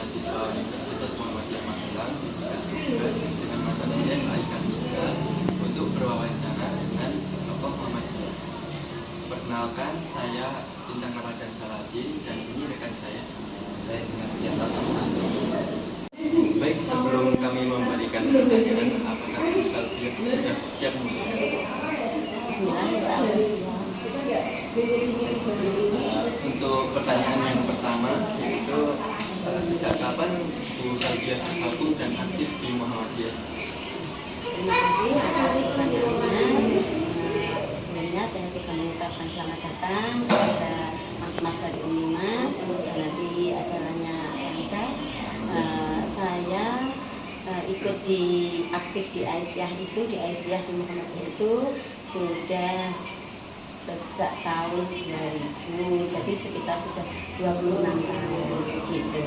mahasiswa Universitas Muhammadiyah Magelang bertugas dengan mata kuliah KIK 3 untuk berwawancara dengan tokoh Muhammadiyah. Perkenalkan, saya Bintang Ramadan Saladin dan ini rekan saya. Saya Dimas Yatatan. Baik, sebelum kami memberikan pertanyaan, apakah Ustaz sudah siap memberikan? Bismillahirrahmanirrahim. Untuk pertanyaan yang pertama, yaitu sejak kapan Bu Salbiah gabung dan aktif di Muhammadiyah? Terima kasih atas pertanyaannya. Sebelumnya saya juga mengucapkan selamat datang kepada mas-mas dari Unima. Semoga nanti acaranya lancar. Saya ikut aktif di Aisyah di Muhammadiyah itu sudah sejak tahun 2000, jadi sekitar sudah 26 tahun gitu.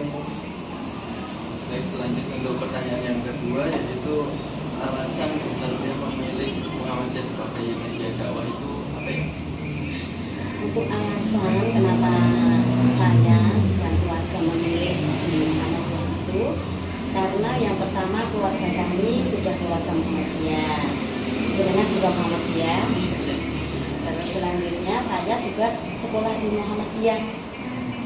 Baik, lanjut untuk pertanyaan yang kedua, yaitu alasan Bu Salbiah memilih Muhammadiyah sebagai media dakwah itu apa ya? Untuk alasan kenapa saya dan keluarga memilih di Muhammadiyah itu, karena yang pertama keluarga kami sudah keluarga Muhammadiyah, sebenarnya juga Muhammadiyah. Terus selanjutnya saya juga sekolah di Muhammadiyah.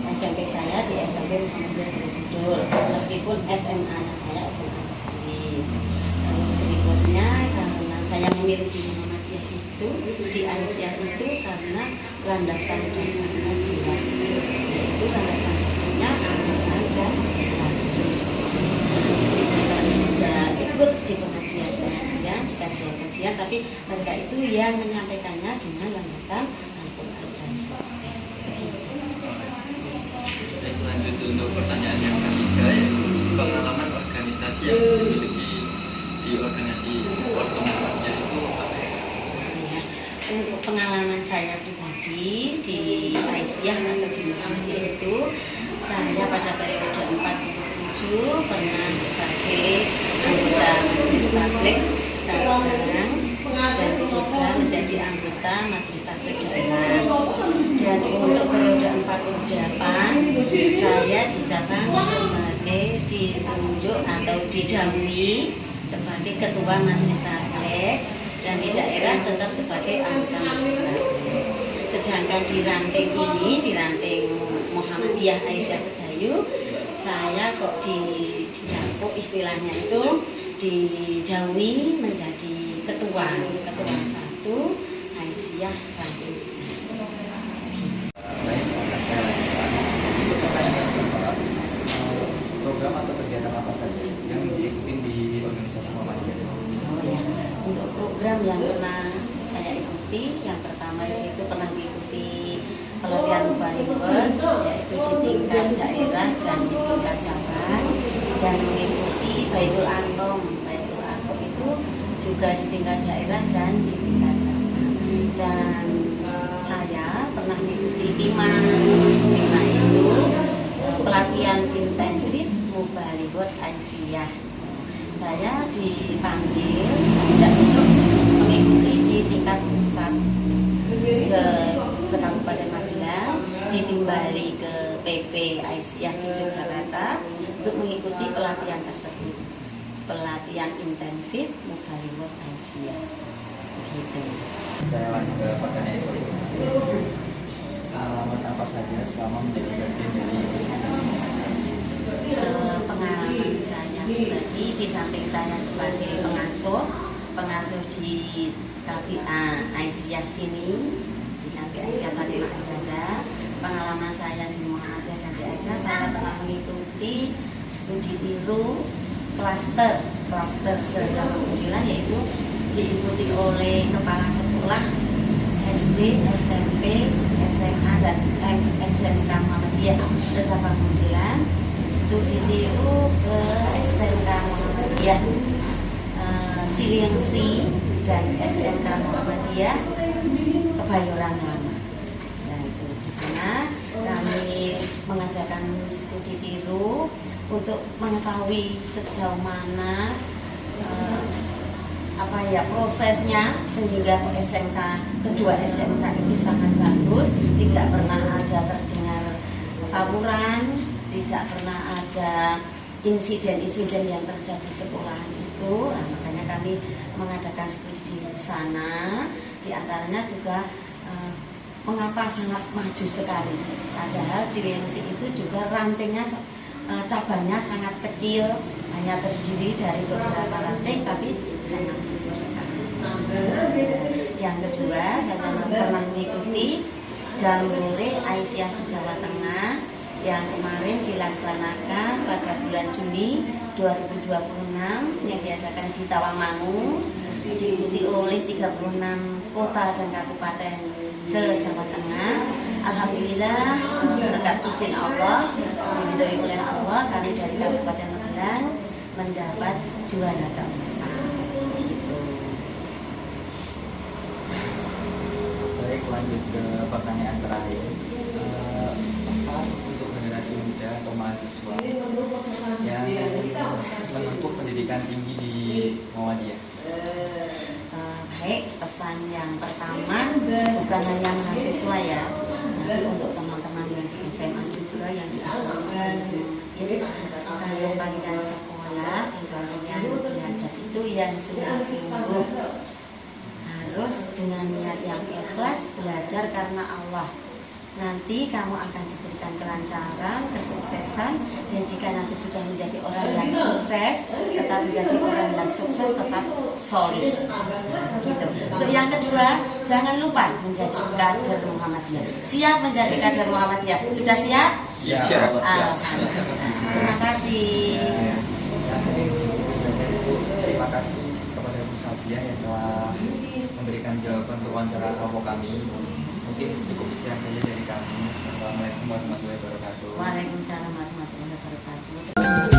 SMP saya di SMP Muhammadiyah Borobudur, meskipun SMA-nya saya SMA Negeri. Terus berikutnya karena saya memilih di Muhammadiyah itu, di Aisyah itu karena landasan dasarnya jelas, yaitu landasan dasarnya Al-Quran dan hadis. Meskipun kami juga ikut di pengajian, di kajian-kajian, tapi mereka itu yang menyampaikannya dengan landasan Al-Quran dan hadis. Baik, lanjut untuk pertanyaan yang ketiga, yaitu pengalaman organisasi yang dimiliki di organisasi supporter Muhammadiyah itu apa ya? Untuk pengalaman saya pribadi di Aisyah atau di Muhammadiyah itu, saya pada periode 47 pernah sebagai anggota Majelis Tabligh cabang dan juga menjadi anggota Majelis Tabligh Daerah. Dan untuk periode 48 saya di cabang sebagai ditunjuk atau didahului sebagai ketua Majelis Tabligh, dan di daerah tetap sebagai anggota Majelis Tabligh. Sedangkan di ranting ini, di ranting Muhammadiyah Aisyah Sedayu, saya kok didapuk istilahnya itu didahului menjadi ketua 1 Aisyah ranting Sedayu. Baik, akan saya lanjutkan. Untuk pertanyaan yang kedua, program atau kegiatan apa saja yang diikuti di organisasi Muhammadiyah? Oh ya, untuk program yang pernah saya ikuti, yang pertama itu pernah diikuti pelatihan Mubaribun, yaitu di tingkat daerah dan di tingkat cabang, dan mengikuti Baitul Antom. Baitul Antom itu juga di tingkat daerah dan di tingkat cabang. Dan saya pernah mengikuti Tima itu pelatihan intensif Mubaribun Aisyah. Saya dipanggil, diajak untuk mengikuti di tingkat pusat ke Kabupaten Magelang, ditimbali ke PP Aisyah di Yogyakarta untuk mengikuti pelatihan tersebut, pelatihan intensif Mubaribun Aisyah. Begitu. Saya lanjut ke pertanyaan kelima. Pengalaman apa saja selama menjadi bagian dari organisasi Muhammadiyah? Pengalaman saya pribadi, di samping saya sebagai pengasuh di KPA Aisyah sini, di KPA Aisyah Fatimah Azada. Pengalaman saya di Muhammadiyah dan di Aisyah, saya pernah mengikuti studi tiru klaster secara unggulan, yaitu diikuti oleh kepala sekolah SD, SMP, SMA dan SMK Muhammadiyah secabang Mundilan. Studi tiru ke SMK Muhammadiyah Cilengsi dan SMK Muhammadiyah Kebayoran Lama. Dan itu di sana kami mengadakan studi tiru untuk mengetahui sejauh mana prosesnya sehingga kedua SMK itu sangat bagus, tidak pernah ada terdengar tawuran, tidak pernah ada insiden-insiden yang terjadi di sekolahan itu. Nah, makanya kami mengadakan studi di sana. Di antaranya juga mengapa sangat maju sekali. Padahal Cilengsi itu juga rantingnya cabangnya sangat kecil, hanya terdiri dari beberapa ranting, tapi sangat maju sekali. Yang kedua, saya pernah mengikuti Jamboree Aisyah se-Jawa Tengah yang kemarin dilaksanakan pada bulan Juni 2026 yang diadakan di Tawangmangu, diikuti oleh 36 kota dan kabupaten se-Jawa Tengah. Alhamdulillah, berkat izin Allah, diridhoi oleh Allah, kami dari Kabupaten Magelang mendapat juara keempat. Gitu. Baik, lanjut ke pertanyaan terakhir. Pesan untuk generasi muda atau mahasiswa yang menempuh pendidikan tinggi di Muhammadiyah. Baik, pesan yang pertama bukan hanya mahasiswa ya, tapi untuk teman-teman yang di SMA juga, yang di SMA kalau panggilan sekolah, panggilan belajar itu yang sungguh-sungguh, harus dengan niat yang ikhlas belajar karena Allah. Nanti kamu akan diberikan kelancaran, kesuksesan, dan jika nanti sudah menjadi orang yang sukses, tetap menjadi orang yang sukses, tetap solih. Gitu. Untuk yang kedua, jangan lupa menjadi kader Muhammadiyah. Siap menjadi kader Muhammadiyah? Sudah siap? Siap. Terima kasih. Terima kasih kepada Bu Sabiah yang telah memberikan jawaban untuk wawancara kelompok kami. Mungkin cukup sekian saja dari kami. Wassalamualaikum warahmatullahi wabarakatuh. Waalaikumsalam warahmatullahi wabarakatuh.